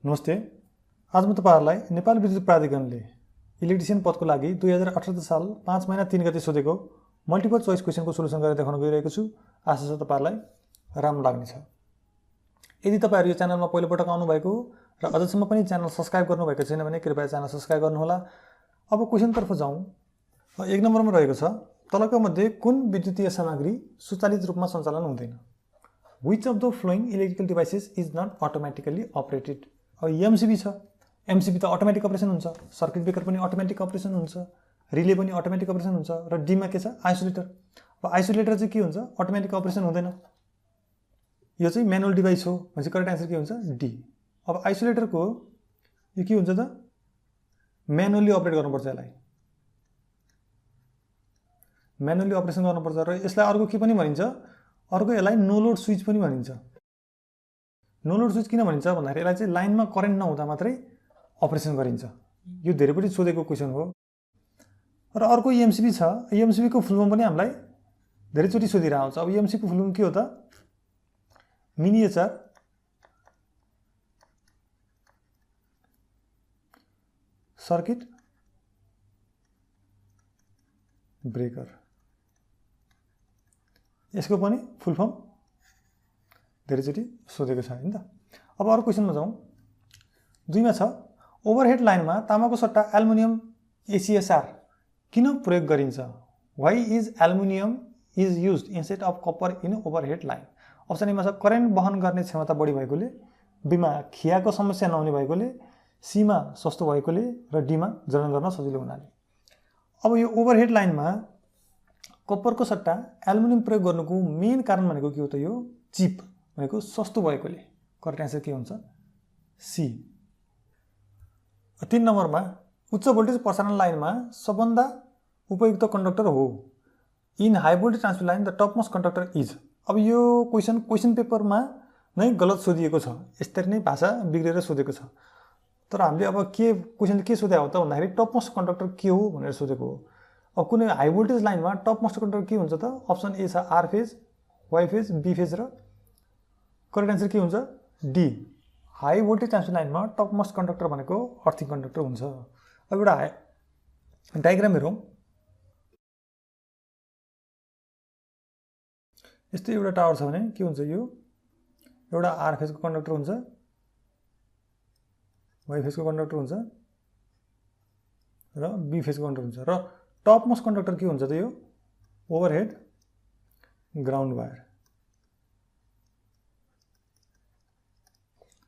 नमस्ते। आज म तपाईहरुलाई नेपाल विद्युत प्राधिकरणले इलेक्ट्रिशियन पदको लागि 2018 साल 5 महिना 3 गते सोधेको मल्टिपल चोइस क्वेशनको सोलुसन गरेर देखाउन गइरहेको छु। आशा छ तपाईहरुलाई राम्रो लाग्नेछ। यदि तपाईहरु यो च्यानलमा पहिलो पटक आउनु भएको र अझसम्म पनि च्यानल सब्स्क्राइब गर्नु भएको छैन भने कृपया च्यानल सब्स्क्राइब गर्नु होला। अब क्वेशन तर्फ जाउँ। 1 नम्बरमा रहेको छ, तलका मध्ये कुन विद्युतीय सामग्री स्वचालित रूपमा सञ्चालन हुँदैन? Which of the following electrical devices is not automatically operated? अब एमसीबी छ, एमसीबी त अटोमेटिक अपरेसन हुन्छ, सर्किट ब्रेकर पनि अटोमेटिक अपरेसन हुन्छ, रिले पनि अटोमेटिक अपरेसन हुन्छ र डी मा के छ? आइसोलेटर। अब आइसोलेटर चाहिँ के हुन्छ? अटोमेटिक अपरेसन हुँदैन, यो चाहिँ म्यानुअल डिभाइस हो भनेपछि करेक्ट आन्सर के हुन्छ? डी। अब आइसोलेटरको यो के हुन्छ त? म्यानुअली अपरेट गर्नुपर्छ, यसलाई म्यानुअली अपरेसन गर्नुपर्छ र यसलाई अर्को के पनि भनिन्छ? अर्को यसलाई नो लोड स्विच पनि भनिन्छ। नो लोड स्विच किन भनिन्छ भन्दाखेरि यसलाई चाहिँ लाइनमा करेन्ट नहुँदा मात्रै अपरेसन गरिन्छ। यो धेरैपटि सोधेको क्वेशन हो। र अर्को एमसीबी छ, एमसीबी को फुल फर्म पनि हामीलाई धेरैचोटि सोधिरहेको हुन्छ। अब एमसीबी को फुल फर्म के हो त? Miniature circuit breaker. यसको पनि फुल फर्म धेरैचोटि सोधेको छ हैन त। अब अरु क्वेशनमा जाउँ। 2 मा छ, ओभरहेड लाइनमा तामाको सट्टा एल्युमिनियम एसीएसआर किन प्रयोग गरिन्छ? Why is aluminium is used instead of copper in overhead line? Option A मा छ, करेन्ट वहन गर्ने क्षमता बढी भएकोले, बी मा खियाको समस्या नहुने भएकोले, सी मा सस्तो भएकोले र डी मा जडान गर्न सजिलो हुनाले। अब यो ओभरहेड लाइनमा कपरको सट्टा एल्युमिनियम प्रयोग गर्नुको मेन कारण भनेको के हो त? यो चिप भनेको सस्तो भएकोले। करेक्ट आन्सर के हुन्छ? सी। 3 नम्बरमा, उच्च भोल्टेज प्रसारण लाइनमा सबभन्दा उपयुक्त कन्डक्टर हो? In high voltage transmission line the top most conductor is. अब यो क्वेशन पेपरमा नै गलत सोधिएको छ, यसरी नै भाषा बिग्रेर सोधेको छ। तर हामीले अब क्वेशनले के सोधेको हो त भन्दाखेरि टप मोस्ट कन्डक्टर के हो भनेर सोधेको हो। अब कुनै हाई भोल्टेज लाइनमा टप मोस्ट कन्डक्टर के हुन्छ त? अप्सन ए छ R phase, Y phase, B phase र करेक्ट आन्सर के हुन्छ? डी। हाई भोल्टेज ट्रान्समिसन लाइनमा टप मोस्ट कन्डक्टर भनेको अर्थिङ कन्डक्टर हुन्छ। अब एउटा डायग्राम हेरौँ। यस्तो एउटा टावर छ भने के हुन्छ? यो एउटा आर फेजको कन्डक्टर हुन्छ, वाई फेजको कन्डक्टर हुन्छ र बी फेजको कन्डक्टर हुन्छ र टप मोस्ट कन्डक्टर के हुन्छ त? यो ओभरहेड ग्राउन्ड वायर।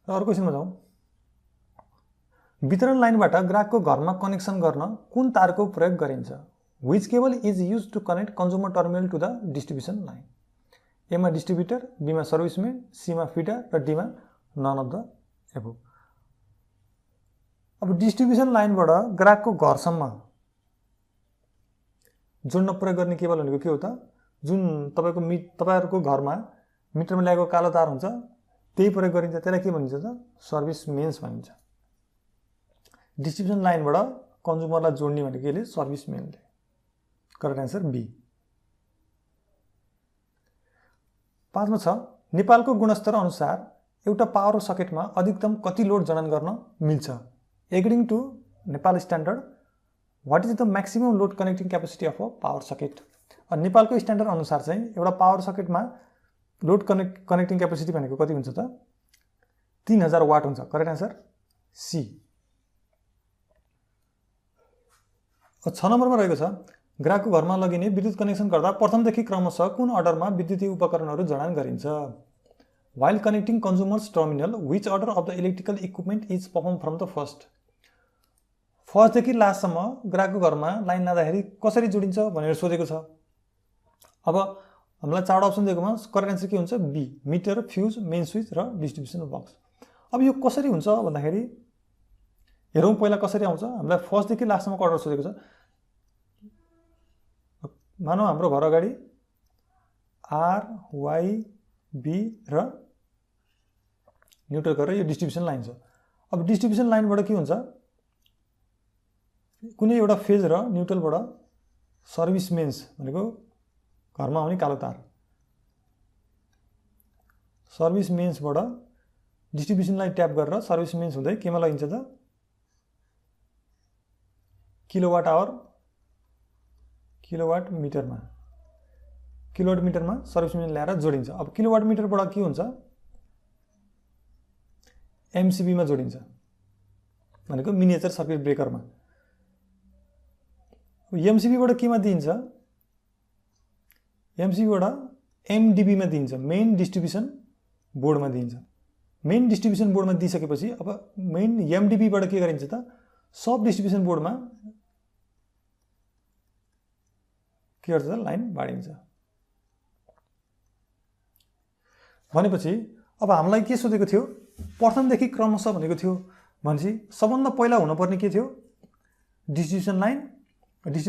र अर्को क्वेशनमा जाउँ। वितरण लाइनबाट ग्राहकको घरमा कनेक्सन गर्न कुन तारको प्रयोग गरिन्छ? Which cable is used to connect consumer terminal to the distribution line? A मा डिस्ट्रिब्युटर, बी मा सर्भिसम्यान, सी मा फिडर र डी मा नन अफ द एबोभ। अब डिस्ट्रिब्युसन लाइनबाट ग्राहकको घरसम्म जोड्न प्रयोग गर्ने केबल भनेको के हो त? जुन तपाईहरुको घरमा मिटरमा ल्याएको कालो तार हुन्छ, त्यही प्रयोग गरिन्छ। त्यसलाई के भनिन्छ त? सर्भिस मेन्स भनिन्छ। डिस्ट्रिब्युसन लाइनबाट कन्ज्युमरलाई जोड्ने भनेको यसले सर्भिस मेनले। Correct answer B. 5 मा छ, नेपालको गुणस्तर अनुसार एउटा पावर सकेटमा अधिकतम कति लोड जडान गर्न मिल्छ? According to Nepal standard, what is the maximum load connecting capacity of a power socket? नेपालको स्ट्यान्डर्ड अनुसार चाहिँ एउटा पावर सकेटमा लोड कनेक्टिङ क्यापेसिटी भनेको कति हुन्छ त? 3000 वाट हुन्छ। Correct answer C. 6 नम्बरमा रहेको छ, ग्राहकको घरमा लगिने विद्युत कनेक्सन गर्दा प्रथमदेखि क्रमशः कुन अर्डरमा विद्युतीय उपकरणहरू जडान गरिन्छ? While connecting consumers terminal, which order of the electrical equipment is perform from the फर्स्टदेखि लास्टसम्म ग्राहकको घरमा लाइन लाँदाखेरि कसरी जोडिन्छ भनेर सोधेको छ। अब हामीलाई 4 अप्सन दिएकोमा करेक्ट आन्सर के हुन्छ? B. Meter, fuse, main switch र डिस्ट्रिब्युसन बक्स। अब यो कसरी हुन्छ भन्दाखेरि हेरौँ पहिला कसरी आउँछ। हामीलाई फर्स्टदेखि लास्टसम्मको अर्डर सोधेको छ। मानौ हाम्रो घर अगाडि आर, वाई, बी र न्युट्रल गरेर यो डिस्ट्रिब्युसन लाइन छ। अब डिस्ट्रिब्युसन लाइनबाट के हुन्छ? कुनै एउटा फेज र न्युट्रलबाट सर्भिस मेन्स भनेको घरमा आउने कालो तार, सर्भिस मेन्सबाट डिस्ट्रिब्युसनलाई ट्याप गरेर सर्भिस मेन्स हुँदै केमा लगिन्छ त किलोवाट आवर किलोवाट मिटरमा सर्भिस मेन ल्याएर जोडिन्छ। अब किलोवाट मिटरबाट के हुन्छ MCB मा जोडिन्छ भनेको मिनिएचर सर्किट ब्रेकरमा। MCB बाट केमा दिन्छ MCB बाट MDB मा दिन्छ मेन डिस्ट्रिब्युसन बोर्डमा दिन्छ। मेन डिस्ट्रिब्युसन बोर्डमा दिइसकेपछि अब मेन MDB बाट के गरिन्छ त सब डिस्ट्रिब्युसन बोर्डमा के गर्छ त लाइन बाडिन्छ। भनेपछि अब हामीलाई के सोधेको थियो प्रथमदेखि क्रमशः भनेको थियो भनेपछि सबभन्दा पहिला हुनुपर्ने के थियो डिस्ट्रिब्युसन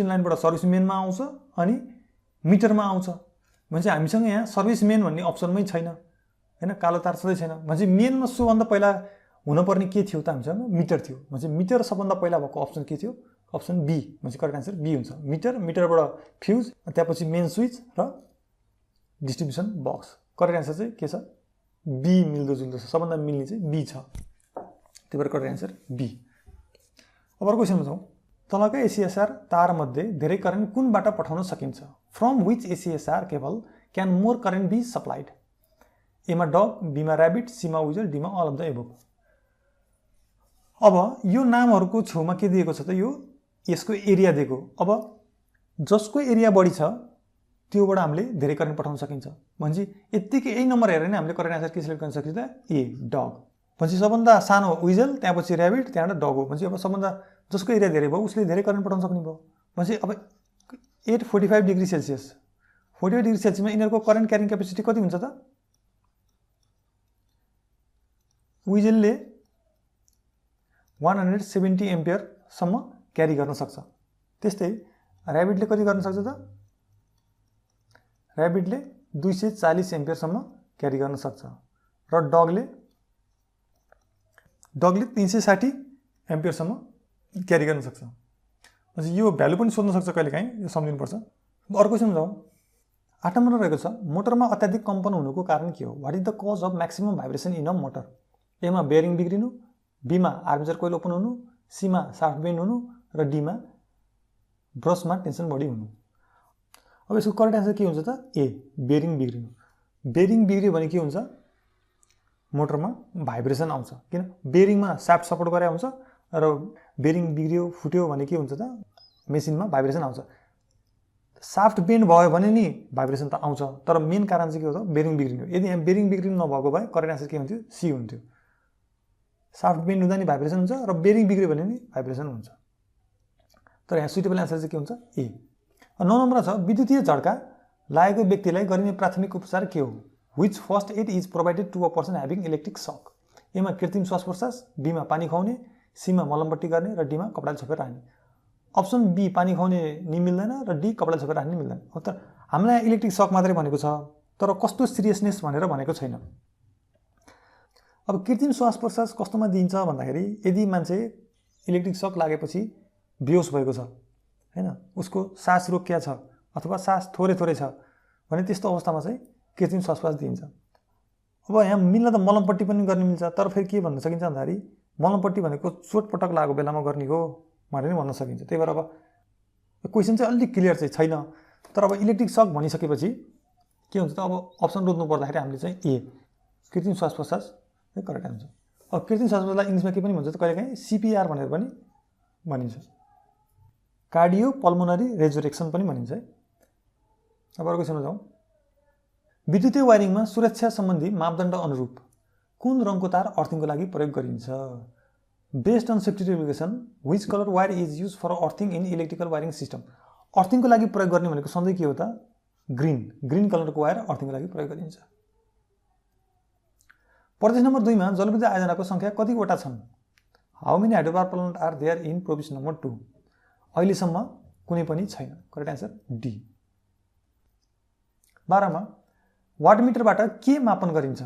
लाइनबाट सर्भिस मेनमा आउँछ अनि मिटरमा आउँछ। भनेपछि हामीसँग यहाँ सर्भिस मेन भन्ने अप्सनमै छैन हैन, कालो तार सधैँ छैन। भनेपछि मेनमा सबभन्दा पहिला हुनुपर्ने के थियो त हामीसँग मिटर थियो। भनेपछि मिटर सबभन्दा पहिला भएको अप्सन के थियो अप्सन बी। भनेपछि करेक्ट आन्सर बी हुन्छ मिटरबाट फ्युज त्यसपछि मेन स्विच र डिस्ट्रिब्युसन बक्स। करेक्ट आन्सर चाहिँ के छ बी मिल्दोजुल्दो छ, सबभन्दा मिल्ने चाहिँ बी छ, त्यही भएर करेक्ट आन्सर बी। अब अर्को क्वेसनमा जाउँ। तलका ACSR तारमध्ये धेरै करेन्ट कुनबाट पठाउन सकिन्छ? From which ACSR cable can more current be supplied? एमा डग, बीमा ऱ्याबिट, सीमा विजल, डीमा अल अफ द एबोभ। अब यो नामहरूको छेउमा के दिएको छ त यसको एरिया दिएको। अब जसको एरिया बढी छ त्योबाट हामीले धेरै करेन्ट पठाउन सकिन्छ। भनेपछि यतिकै यही नम्बर हेरेर नै हामीले करेन्ट आन्सर के सिलेक्ट गर्न सकिन्छ त ए डग। भनेपछि सबभन्दा सानो विजल, त्यसपछि ऱ्याबिट, त्यहाँबाट डग हो। भनेपछि अब सबभन्दा जसको एरिया धेरै भयो उसले धेरै करेन्ट पठाउन सक्ने भयो। भनेपछि अब 845 डिग्री सेल्सियस 45 डिग्री सेल्सियसमा यिनीहरूको करेन्ट क्यारिङ क्यापेसिटी कति हुन्छ त विजलले 170 एम्पियरसम्म क्यारी गर्न सक्छ। त्यस्तै ऱ्याबिटले कति गर्न सक्छ त ऱ्याबिटले 240 एम्पियरसम्म क्यारी गर्न सक्छ र डगले 360 एम्पियरसम्म क्यारी गर्न सक्छ। भनेपछि यो भ्यालु पनि सोध्न सक्छ कहिलेकाहीँ, यो सम्झिनुपर्छ। अर्को क्वेसन जाउँ। 8 नम्बरमा रहेको छ मोटरमा अत्याधिक कम्पन हुनुको कारण के हो? What is the cause of maximum vibration in a motor? एमा बेयरिङ बिग्रिनु, बीमा आर्मेचर कोइल ओपन हुनु, सीमा साफ्ट बेन्ड हुनु र डीमा ब्रसमा टेन्सन बढी हुनु। अब यसको करेक्ट आन्सर के हुन्छ त ए बेयरिङ बिग्रिनु। बेयरिङ बिग्रियो भने के हुन्छ मोटरमा भाइब्रेसन आउँछ, किन बेयरिङमा साफ्ट सपोर्ट गरे हुन्छ र बेयरिङ बिग्रियो फुट्यो भने के हुन्छ त मेसिनमा भाइब्रेसन आउँछ। साफ्ट बेन्ड भयो भने नि भाइब्रेसन त आउँछ, तर मेन कारण चाहिँ के हो त बेयरिङ बिग्रिनु। यदि यहाँ बेयरिङ बिग्रिनु नभएको भए करेक्ट आन्सर के हुन्थ्यो सी हुन्थ्यो। साफ्ट बेन्ड हुँदा नि भाइब्रेसन हुन्छ र बेयरिङ बिग्रियो भने नि भाइब्रेसन हुन्छ। तर यहाँ सुइटेबल आन्सर चाहिँ के हुन्छ ए। 9 नम्बर छ विद्युतीय झड्का लागेको व्यक्तिलाई गरिने प्राथमिक उपचार के हो? Which first aid is provided to a person having electric shock? एमा कृत्रिम श्वास प्रश्वास, बीमा पानी खुवाउने, सीमा मलमपट्टी गर्ने र डीमा कपडाले छोपेर राख्ने। अप्सन बी पानी खुवाउने नि मिल्दैन र डी कपडाले छोपेर राख्ने मिल्दैन। तर हामीलाई इलेक्ट्रिक सक मात्रै भनेको छ, तर कस्तो सिरियसनेस भनेर भनेको छैन। अब कृत्रिम श्वास प्रश्वास कस्तोमा दिन्छ भन्दाखेरि यदि मान्छे इलेक्ट्रिक सक लागेपछि बेहोस भएको छ हैन, उसको सास रोकिया छ अथवा सास थोरै छ भने त्यस्तो अवस्थामा चाहिँ कृत्रिम श्वास प्रश्वास दिइन्छ। अब यहाँ मिल्न त मलमपट्टी पनि गर्न मिल्छ, तर फेरि के भन्न सकिन्छ भन्दाखेरि मलमपट्टी भनेको चोटपटक लागेको बेलामा गर्ने हो भनेर भन्न सकिन्छ। त्यही भएर अब क्वेसन चाहिँ अलिक क्लियर चाहिँ छैन। तर अब इलेक्ट्रिक सक भनिसकेपछि के हुन्छ त अब अप्सन रोज्नु पर्दाखेरि हामीले चाहिँ ए कृत्रिम श्वास प्रश्वास करेक्ट आन्सर। अब कृत्रिम श्वास प्रश्वासलाई इङ्ग्लिसमा के पनि भन्छ त कहिलेकाहीँ CPR भनेर पनि भनिन्छ, कार्डियो पल्मोनरी रेजोरेक्सन पनि भनिन्छ है। अब अर्को क्वेसनमा जाउँ। विद्युतीय वायरिङमा सुरक्षा सम्बन्धी मापदण्ड अनुरूप कुन रङको तार अर्थिङको लागि प्रयोग गरिन्छ? Based on safety regulation which colour wire is use for earthing in electrical wiring system? अर्थिङको लागि प्रयोग गर्ने भनेको सधैँ के हो त ग्रीन कलरको वायर अर्थिङको लागि प्रयोग गरिन्छ। प्रदेश नम्बर 2 मा जलविद्युत आयोजनाको संख्या कतिवटा छन्? How many hydro power plant are there in provision number 2? अहिलेसम्म कुनै पनि छैन। Correct answer D. 12 मा वाट मिटरबाट के मापन गरिन्छ?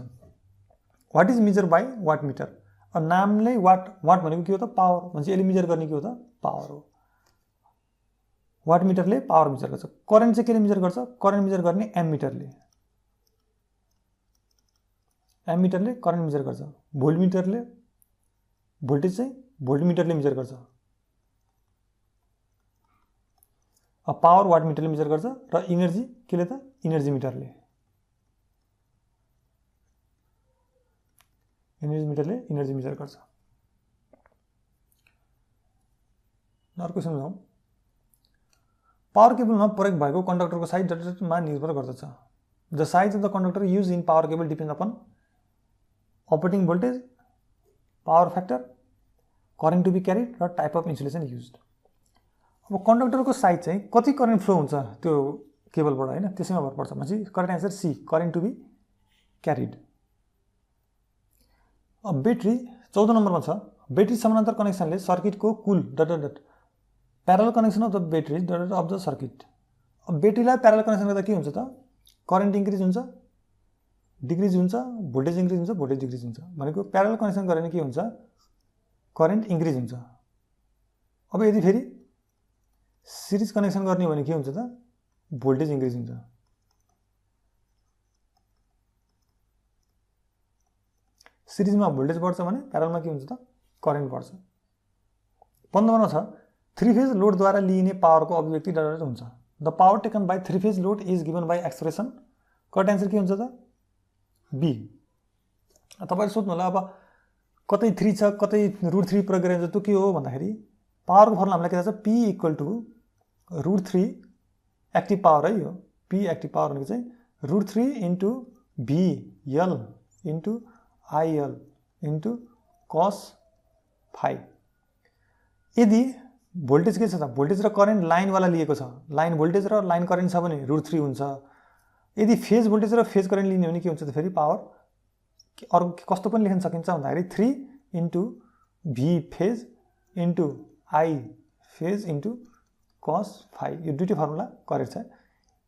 What is measure by watt meter? नामले वाट भनेको के हो त पावर, भन्छ यसले मेजर गर्ने के हो त पावर हो। वाट मिटरले पावर मेजर गर्छ। करेन्ट चाहिँ केले मेजर गर्छ? करेन्ट मेजर गर्ने एम्मिटरले। एमिटरले करेन्ट मेजर गर्छ, भोल्टमिटरले भोल्टेज चाहिँ भोल्टमिटरले मेजर गर्छ, पावर वाट मिटरले मेजर गर्छ र इनर्जी केले त इनर्जी मिटरले इनर्जी मेजर गर्छ। अर्को क्वेसन जाउँ। पावर केबलमा प्रयोग भएको कन्डक्टरको साइज मा निर्भर गर्दछ। The size of the conductor use in power cable depend upon operating voltage, power factor, current to be carried र टाइप अफ इन्सुलेसन युज्ड। अब कन्डक्टरको साइज चाहिँ कति करेन्ट फ्लो हुन्छ त्यो केबलबाट हैन, त्यसैमा भर पर्छ। भनेपछि correct answer C, current to be carried. अब ब्याट्री 14 नम्बरमा छ। ब्याट्री समानान्तर कनेक्सनले सर्किटको कुल parallel connection of the battery of the circuit. अब ब्याट्रीलाई प्यारलल कनेक्सन गर्दा के हुन्छ त, करेन्ट इन्क्रिज हुन्छ, डिक्रिज हुन्छ, भोल्टेज इन्क्रिज हुन्छ, भोल्टेज डिक्रिज हुन्छ। भनेको प्यारलल कनेक्सन गरेर के हुन्छ, करेन्ट इन्क्रिज हुन्छ। अब यदि फेरि सिरिज कनेक्सन गर्ने भने के हुन्छ त, भोल्टेज इन्क्रिज हुन्छ। सिरिजमा भोल्टेज बढ्छ भने प्यारललमा के हुन्छ त, करेन्ट बढ्छ। 15 मा छ, 3 फेज लोडद्वारा लिइने पावरको अभिव्यक्ति हुन्छ। The power taken by 3 phase load is given by expression. Correct answer के हुन्छ त, बी। तपाईले सोध्नु होला अब कतै 3 छ कतै √3 प्रयोग गरेर त्यो के हो भन्दाखेरि पावरको फर्मुला हामीलाई के थाहा छ, P = √3 एक्टिभ पावर है। यो P एक्टिभ पावर भनेको चाहिँ √3 * VL * IL * cos phi। यदि भोल्टेज के छ त, भोल्टेज र करेन्ट लाइनवाला लिएको छ, लाइन भोल्टेज र लाइन करेन्ट छ भने √3 हुन्छ। यदि फेज भोल्टेज र फेज करेन्ट लिने भने के हुन्छ त, फेरि पावर अरु कस्तो पनि लेख्न सकिन्छ भन्दाखेरि 3 * V phase * I phase * cos phi। यो दुईटै फर्मुला करेक्ट छ।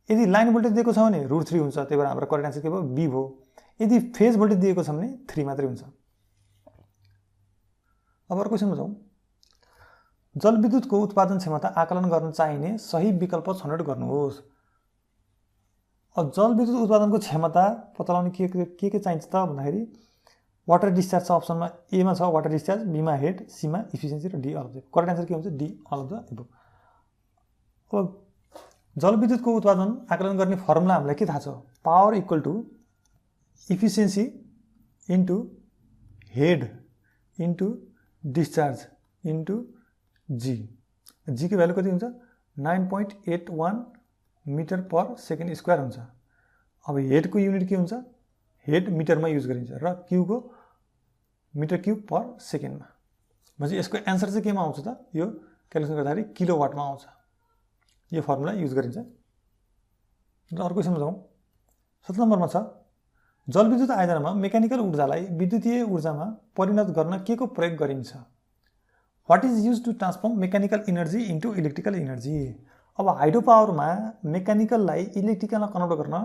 यदि लाइन भोल्टेज दिएको छ भने √3 हुन्छ, त्यही भएर हाम्रो करेक्ट आन्सर के भयो, बी भयो। यदि फेज भोल्टेज दिएको छ भने 3 मात्रै हुन्छ। अब अर्को क्वेसनमा जाउँ। जलविद्युतको उत्पादन क्षमता आकलन गर्न चाहिने सही विकल्प छनौट गर्नुहोस्। अब जलविद्युत उत्पादनको क्षमता पत्ता लगाउन के चाहिन्छ त भन्दाखेरि वाटर डिस्चार्ज छ अप्सनमा, ए मा छ वाटर डिस्चार्ज, बी मा हेड, सी मा इफिसिएन्सी र D all of the. Correct answer के हुन्छ, D all of the above. अब जलविद्युतको उत्पादन आकलन गर्ने फर्मुला हामीलाई के थाहा छ, power = efficiency into head into discharge into G. G को भ्यालु कति हुन्छ, 9.81 मिटर पर सेकेन्ड स्क्वायर हुन्छ। अब हेडको युनिट के हुन्छ, हेड मिटरमा युज गरिन्छ र क्यू को मिटर क्यूब पर सेकेन्डमा। भनेपछि यसको एन्सर चाहिँ केमा आउँछ त, यो क्यालकुलेसन गर्दाखेरि किलोवाटमा आउँछ। यो फर्मुला युज गरिन्छ। र अर्को क्वेसनमा जाउँ। 7 नम्बरमा छ, जलविद्युत आयोजनामा मेकानिकल ऊर्जालाई विद्युतीय ऊर्जामा परिणत गर्न के को प्रयोग गरिन्छ। What is use to transform mechanical energy into electrical energy. अब हाइड्रो पावरमा मेकानिकललाई इलेक्ट्रिकलमा कन्भर्ट गर्न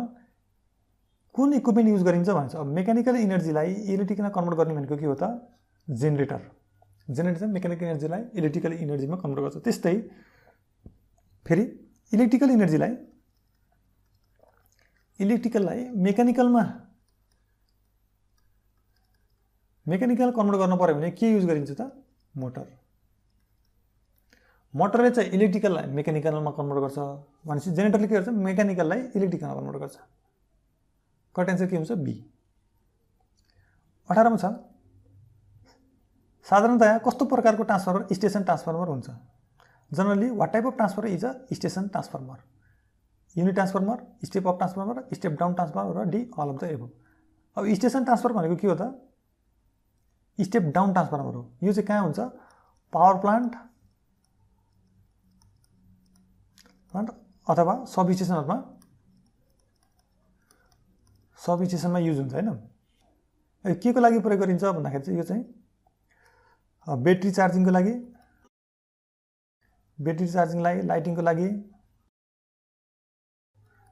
कुन इक्विपमेन्ट युज गरिन्छ भन्छ। अब मेकानिकल इनर्जीलाई इलेक्ट्रिकलमा कन्भर्ट गर्ने भनेको के हो त, जेनेरेटर। जेनेरेटर मेकानिकल इनर्जीलाई इलेक्ट्रिकल इनर्जीमा कन्भर्ट गर्छ। त्यस्तै फेरि इलेक्ट्रिकल इनर्जीलाई मेकानिकल कन्भर्ट गर्न पर्यो भने के युज गरिन्छ त, मोटर। मोटरले चाहिँ इलेक्ट्रिकललाई मेकानिकलमा कन्भर्ट गर्छ भनेपछि जेनेरेटरले के गर्छ, मेकानिकललाई इलेक्ट्रिकलमा कन्भर्ट गर्छ। करेक्ट आन्सर के हुन्छ, बी। 18 मा छ, साधारणतया कस्तो प्रकारको ट्रान्सफर्मर स्टेसन ट्रान्सफर्मर हुन्छ। Generally what type of transformer is a station transformer. Unit transformer, step up transformer, step down transformer र D all of the above. अब स्टेसन ट्रान्सफर्मर भनेको के हो त, स्टेप डाउन ट्रान्सफर्मर हो। यो चाहिँ कहाँ हुन्छ, पावर प्लान्ट अथवा सब स्टेसनमा युज हुन्छ हैन। के को लागि प्रयोग गरिन्छ भन्दाखेरि चाहिँ यो चाहिँ ब्याट्री चार्जिङको लागि, लाइटिङको लागि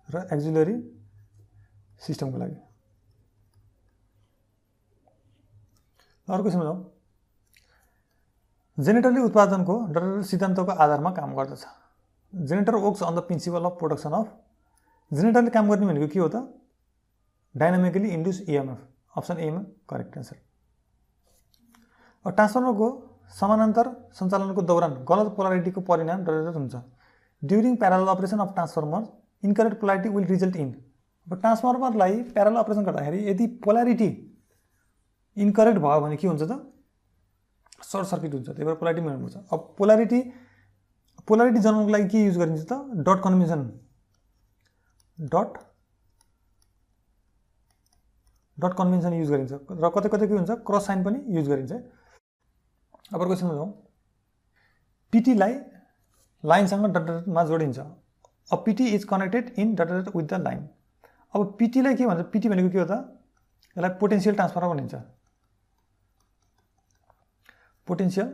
र एक्जिलरी सिस्टमको लागि। अर्को क्वेसनमा जाउँ। जेनेरेटरले उत्पादनको सिद्धान्तको आधारमा काम गर्दछ। Generator works on the principle of production of. जेनेरेटरले काम गर्ने भनेको के हो त, dynamically induce EMF. Option A मा करेक्ट एन्सर। अब ट्रान्सफर्मरको समानान्तर सञ्चालनको दौरान गलत पोलारिटीको परिणाम डट हुन्छ। During parallel operation of transformer incorrect polarity will result in. अब ट्रान्सफर्मरलाई प्यारलल अपरेसन गर्दाखेरि यदि पोलारिटी इनकरेक्ट भयो भने के हुन्छ त सर्ट सर्किट हुन्छ, त्यही भएर पोलारिटी मिलाउनुपर्छ। अब पोलारिटी जनाउनको लागि के युज गरिन्छ त dot convention, dot convention use गरिन्छ र कतै कतै के हुन्छ क्रस साइन पनि युज गरिन्छ। अब क्वेसनमा जाउँ। पिटीलाई लाइनसँग डट डटमा जोडिन्छ। अब PT is connected in dot dot with the line. अब पिटीलाई के भन्छ, पिटी भनेको के हो त, यसलाई पोटेन्शियल ट्रान्सफर्मर भनिन्छ। पोटेन्शियल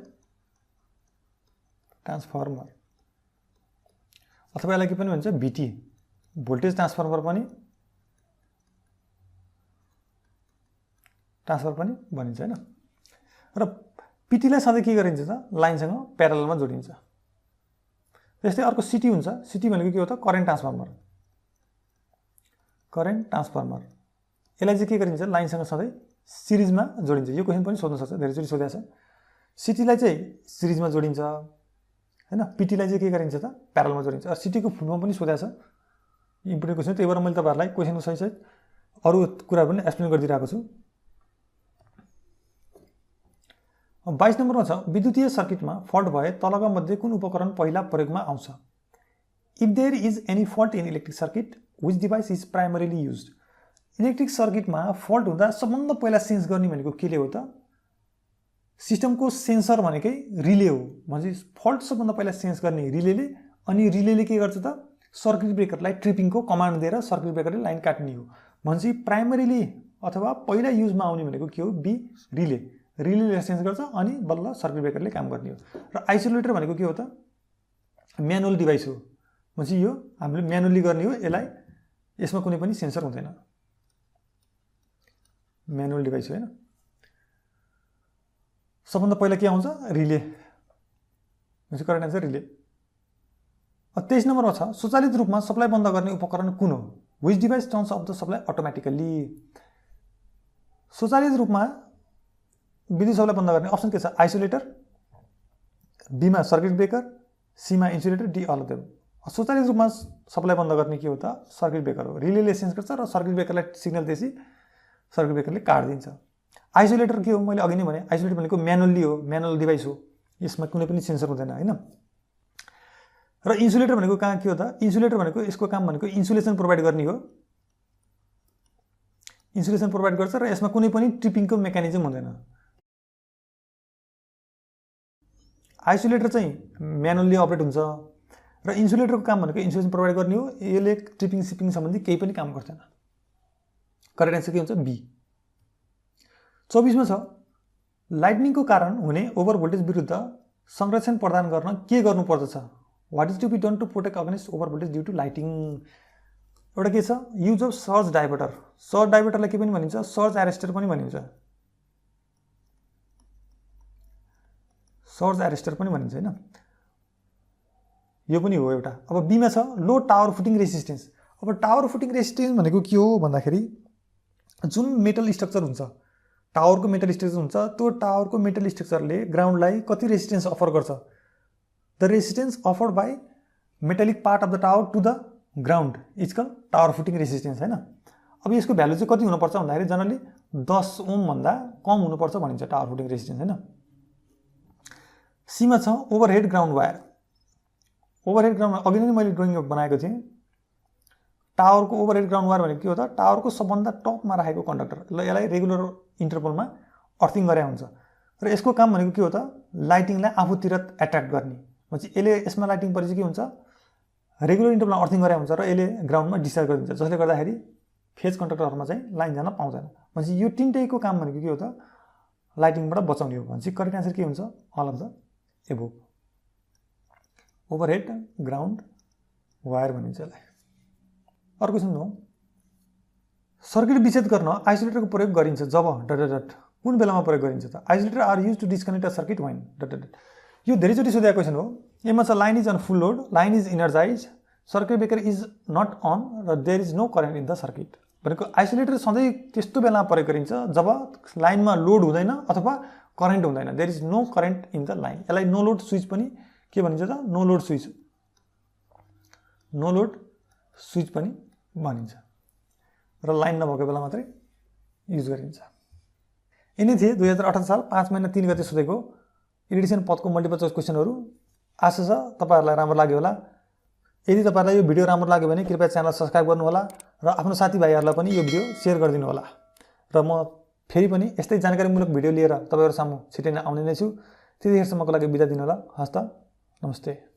ट्रान्सफर्मर अथवा यसलाई के पनि भन्छ भिटी, भोल्टेज ट्रान्सफर्मर पनि भनिन्छ हैन। र पिटीलाई सधैँ के गरिन्छ त लाइनसँग प्यारललमा जोडिन्छ। त्यस्तै अर्को सिटी हुन्छ। सिटी भनेको के हो त करेन्ट ट्रान्सफर्मर, यसलाई चाहिँ के गरिन्छ लाइनसँग सधैँ सिरिजमा जोडिन्छ। यो क्वेसन पनि सोध्न सक्छ, धेरैचोटि सोधेको छ। सिटीलाई चाहिँ सिरिजमा जोडिन्छ हैन, पिटीलाई चाहिँ के गरिन्छ त प्यारललमा जोडिन्छ। सिटीको फुल फर्म पनि सोधेको छ, इम्पोर्टेन्ट क्वेसन। त्यही भएर मैले तपाईहरुलाई क्वेसनको सहित अरु कुरा पनि एक्सप्लेन गरिदिरहेको छु। 22 नम्बरमा छ विद्युतीय सर्किटमा फल्ट भए तलका मध्ये कुन उपकरण पहिला प्रयोगमा आउँछ। If there is any fault in electric circuit which device is primarily used. Electric सर्किटमा फल्ट हुँदा सबभन्दा पहिला सेन्स गर्ने भनेको केले हो त सिस्टमको सेन्सर भनेकै रिले हो। भनेपछि फल्ट सबभन्दा पहिला सेन्स गर्ने रिलेले, अनि रिलेले के गर्छ त सर्किट ब्रेकरलाई ट्रिपिङको कमान्ड दिएर सर्किट ब्रेकरले लाइन काट्ने हो। भनेपछि प्राइमरीली अथवा पहिला युजमा आउने भनेको के हो बी रिले, रिलेले सेन्स गर्छ अनि बल्ल सर्किट ब्रेकरले काम गर्ने हो। र आइसोलेटर भनेको के हो त म्यानुअल डिभाइस हो। भनेपछि यो हामीले म्यानुअली गर्ने हो, यसलाई यसमा कुनै पनि सेन्सर हुँदैन, म्यानुअल डिभाइस हो हैन। सबभन्दा पहिला के आउँछ रिले, भनेपछि करेक्ट आन्सर रिले। 23 नम्बरमा छ स्वचालित रूपमा सप्लाई बन्द गर्ने उपकरण कुन हो। Which device turns off the supply automatically. स्वचालित रूपमा विद्युत सप्लाई बन्द गर्ने अप्सन के छ आइसोलेटर, बी मा सर्किट ब्रेकर, सी मा insulator, D all of them. स्वचालित रूपमा सप्लाई बन्द गर्ने के हो त सर्किट ब्रेकर हो। रिलेले सेन्स गर्छ र सर्किट ब्रेकरलाई सिग्नल दिएपछि सर्किट ब्रेकरले काट्दिन्छ। आइसोलेटर के हो मैले अघि नै भने आइसोलेटर भनेको म्यानुअली हो, म्यानुअल डिभाइस हो, यसमा कुनै पनि सेन्सर हुँदैन हैन। र इन्सुलेटर भनेको कहाँ के हो त इन्सुलेटर भनेको यसको काम भनेको इन्सुलेसन प्रोभाइड गर्ने हो, इन्सुलेसन प्रोभाइड गर्छ र यसमा कुनै पनि ट्रिपिङको मेकानिजम हुँदैन। आइसोलेटर चाहिँ म्यानुअली अपरेट हुन्छ र इन्सुलेटरको काम भनेको इन्सुलेसन प्रोभाइड गर्ने हो, यसले ट्रिपिङ सिपिङ सम्बन्धी केही पनि काम गर्दैन। करेक्ट आन्सर के हुन्छ बी। 24 मा छ लाइटनिङको कारण हुने ओभर भोल्टेज विरुद्ध संरक्षण प्रदान गर्न के गर्नुपर्दछ। What is to be done to protect against over voltage due to lighting. एउटा के छ use of surge diverter. Surge डाइभर्टरलाई के पनि भनिन्छ सर्ज एरेस्टर पनि भनिन्छ, सर्ज एरेस्टर पनि भनिन्छ हैन, यो पनि हो एउटा। अब बी मा छ लो टावर फुटिङ रेसिस्टेन्स। अब टावर फुटिङ रेसिस्टेन्स भनेको के हो भन्दाखेरि जुन मेटल स्ट्रक्चर हुन्छ, टावरको मेटल स्ट्रक्चर हुन्छ, त्यो टावरको मेटल स्ट्रक्चरले ग्राउन्डलाई कति रेसिस्टेन्स अफर गर्छ। The resistance offered by metallic part of the tower to the ground is call tower footing resistance हैन। अब यसको भ्यालु चाहिँ कति हुनुपर्छ भन्दाखेरि जनरली 10 ओम भन्दा कम हुनुपर्छ भनिन्छ टावर फुटिङ रेसिस्टेन्स हैन। सी मा छ overhead ground wire. Overhead ground अघि नै मैले ड्रइङ बनाएको थिएँ। टावरको ओभरहेड ग्राउन्ड वायर भनेको के हो त टावरको सबभन्दा टपमा राखेको कन्डक्टर, यसलाई रेगुलर इन्टरभलमा अर्थिङ गरे हुन्छ र यसको काम भनेको के हो त लाइटिङलाई आफूतिर एट्र्याक्ट गर्ने। भनेपछि यसले यसमा लाइटिङ परेपछि के हुन्छ रेगुलर इन्टरभलमा अर्थिङ गरे हुन्छ र यसले ग्राउन्डमा डिस्चार्ज गरिदिन्छ, जसले गर्दाखेरि फेज कन्डक्टरहरुमा चाहिँ लाइन जान पाउँदैन। भनेपछि यो तीनटैको काम भनेको के हो त लाइटिङबाट बचाउने हो। भनेपछि करेक्ट आन्सर के हुन्छ all of the above. Overhead ground wire भनिन्छ यसलाई। अर्को क्वेसन हो सर्किट विच्छेद गर्न आइसोलेटरको प्रयोग गरिन्छ जब डट डट कुन बेलामा प्रयोग गरिन्छ त। Isolator are use to disconnect a circuit when dot dot. यो धेरैचोटि सोधेको क्वेसन हो। यसमा छ line is on full load, line is energize, circuit breaker is not on र there is no current in the circuit. भनेको isolator सधैँ त्यस्तो बेलामा प्रयोग गरिन्छ जब लाइनमा लोड हुँदैन अथवा करेन्ट हुँदैन, there is no current in the line. यसलाई नो लोड स्विच पनि के भनिन्छ त? No load switch, no load switch पनि भनिन्छ र लाइन नभएको बेला मात्रै युज गरिन्छ। यिनै थिए 2018 साल 5 महिना 3 गते सोधेको इलेक्ट्रिसियन पदको मल्टिपल चोइस क्वेसनहरू। आशा छ तपाईहरुलाई राम्रो लाग्यो होला। यदि तपाईहरुलाई यो भिडियो राम्रो लाग्यो भने कृपया च्यानल सब्स्क्राइब गर्नु होला र आफ्नो साथीभाइहरुलाई पनि यो भिडियो शेयर गरिदिनु होला। र म फेरि पनि यस्तै जानकारीमूलक भिडियो लिएर तपाईहरु सामु छिटै नै आउने नै छु। त्यतिखेरसम्मको लागि बिदा दिनु होला। हस्त, नमस्ते।